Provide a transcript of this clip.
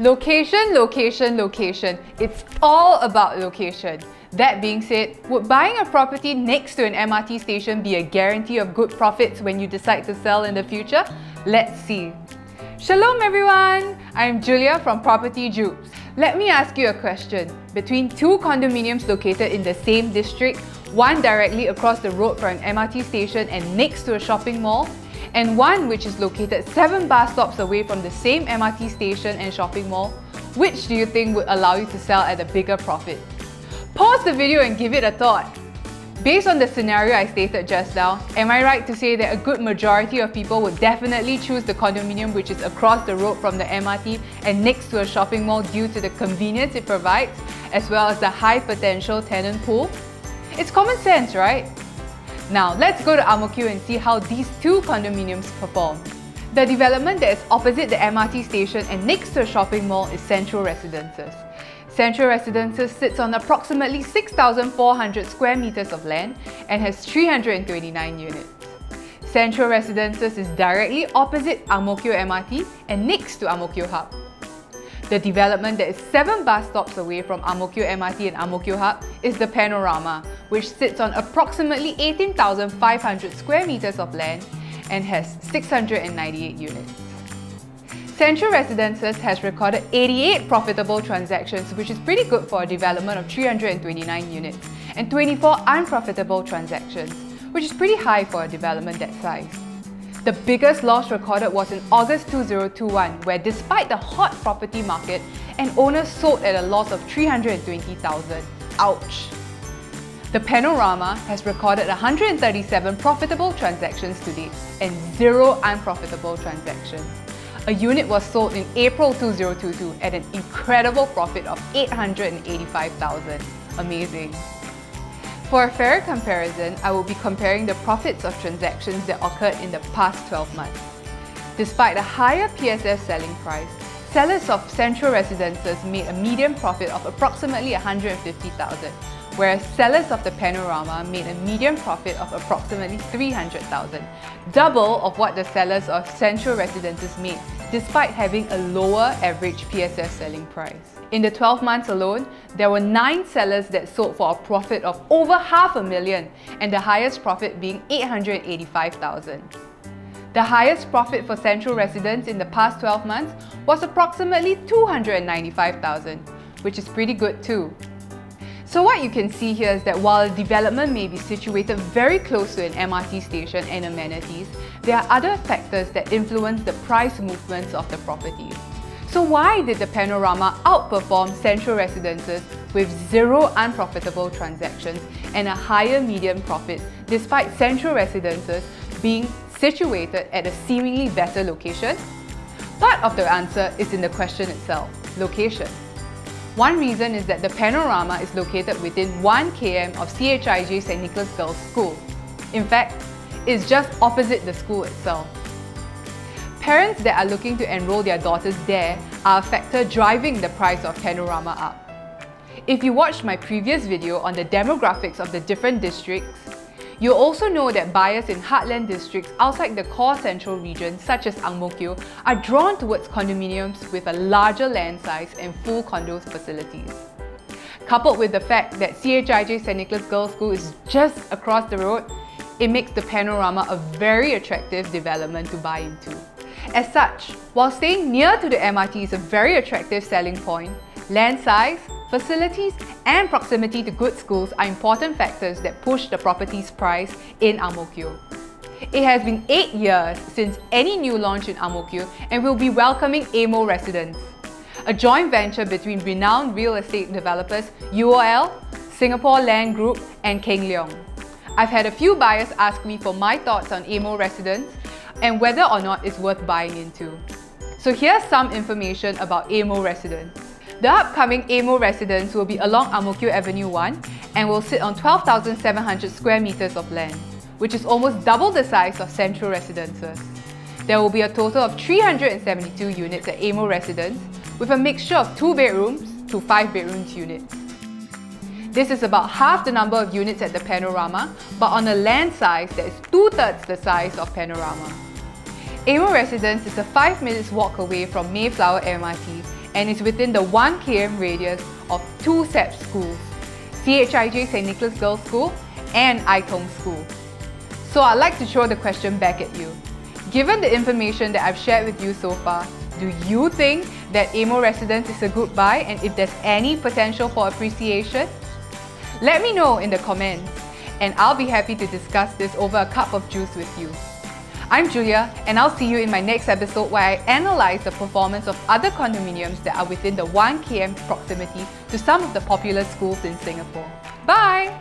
Location, location, location. It's all about location. That being said, would buying a property next to an MRT station be a guarantee of good profits when you decide to sell in the future? Let's see. Shalom everyone! I'm Julia from Property Jupes. Let me ask you a question. Between two condominiums located in the same district, one directly across the road from an MRT station and next to a shopping mall, and one which is located 7 bus stops away from the same MRT station and shopping mall, which do you think would allow you to sell at a bigger profit? Pause the video and give it a thought. Based on the scenario I stated just now, am I right to say that a good majority of people would definitely choose the condominium which is across the road from the MRT and next to a shopping mall due to the convenience it provides, as well as the high potential tenant pool? It's common sense, right? Now, let's go to Ang Mo Kio and see how these two condominiums perform. The development that is opposite the MRT station and next to a shopping mall is Centro Residences. Centro Residences sits on approximately 6,400 square meters of land and has 329 units. Centro Residences is directly opposite Ang Mo Kio MRT and next to Ang Mo Kio Hub. The development that is 7 bus stops away from Ang Mo Kio MRT and Ang Mo Kio Hub is the Panorama, which sits on approximately 18,500 square meters of land and has 698 units. Centro Residences has recorded 88 profitable transactions, which is pretty good for a development of 329 units, and 24 unprofitable transactions, which is pretty high for a development that size. The biggest loss recorded was in August 2021, where despite the hot property market, an owner sold at a loss of 320,000. Ouch! The Panorama has recorded 137 profitable transactions to date and 0 unprofitable transactions. A unit was sold in April 2022 at an incredible profit of 885,000. Amazing! For a fair comparison, I will be comparing the profits of transactions that occurred in the past 12 months. Despite a higher PSF selling price, sellers of Centro Residences made a median profit of approximately 150,000, whereas sellers of the Panorama made a median profit of approximately 300,000, double of what the sellers of Centro Residences made, despite having a lower average PSF selling price. In the 12 months alone, there were 9 sellers that sold for a profit of over $500,000, and the highest profit being 885,000. The highest profit for Centro Residence in the past 12 months was approximately 295,000, which is pretty good too. So what you can see here is that while a development may be situated very close to an MRT station and amenities, there are other factors that influence the price movements of the property. So why did the Panorama outperform Centro Residences with 0 unprofitable transactions and a higher median profit despite Centro Residences being situated at a seemingly better location? Part of the answer is in the question itself, location. One reason is that the Panorama is located within 1 km of CHIJ St. Nicholas Girls' School. In fact, it's just opposite the school itself. Parents that are looking to enroll their daughters there are a factor driving the price of Panorama up. If you watched my previous video on the demographics of the different districts, you'll also know that buyers in heartland districts outside the core central region, such as Ang Mo Kio, are drawn towards condominiums with a larger land size and full condos facilities. Coupled with the fact that CHIJ St. Nicholas Girls' School is just across the road, it makes the Panorama a very attractive development to buy into. As such, while staying near to the MRT is a very attractive selling point, land size, facilities, and proximity to good schools are important factors that push the property's price in Ang Mo Kio. It has been 8 years since any new launch in Ang Mo Kio, and we'll be welcoming AMO Residence, a joint venture between renowned real estate developers UOL, Singapore Land Group, and Keng Leong. I've had a few buyers ask me for my thoughts on AMO Residence and whether or not it's worth buying into. So here's some information about AMO Residence. The upcoming AMO Residence will be along Ang Mo Kio Avenue 1 and will sit on 12,700 square meters of land, which is almost double the size of Centro Residences. There will be a total of 372 units at AMO Residence, with a mixture of 2 bedrooms to 5 bedrooms units. This is about half the number of units at the Panorama, but on a land size that is 2/3 the size of Panorama. AMO Residence is a 5 minutes walk away from Mayflower MRT and is within the 1 km radius of 2 SEP schools, CHIJ St. Nicholas Girls' School and Tong School. So I'd like to throw the question back at you. Given the information that I've shared with you so far, do you think that AMO Residence is a good buy, and if there's any potential for appreciation? Let me know in the comments, and I'll be happy to discuss this over a cup of juice with you. I'm Julia, and I'll see you in my next episode where I analyse the performance of other condominiums that are within the 1 km proximity to some of the popular schools in Singapore. Bye!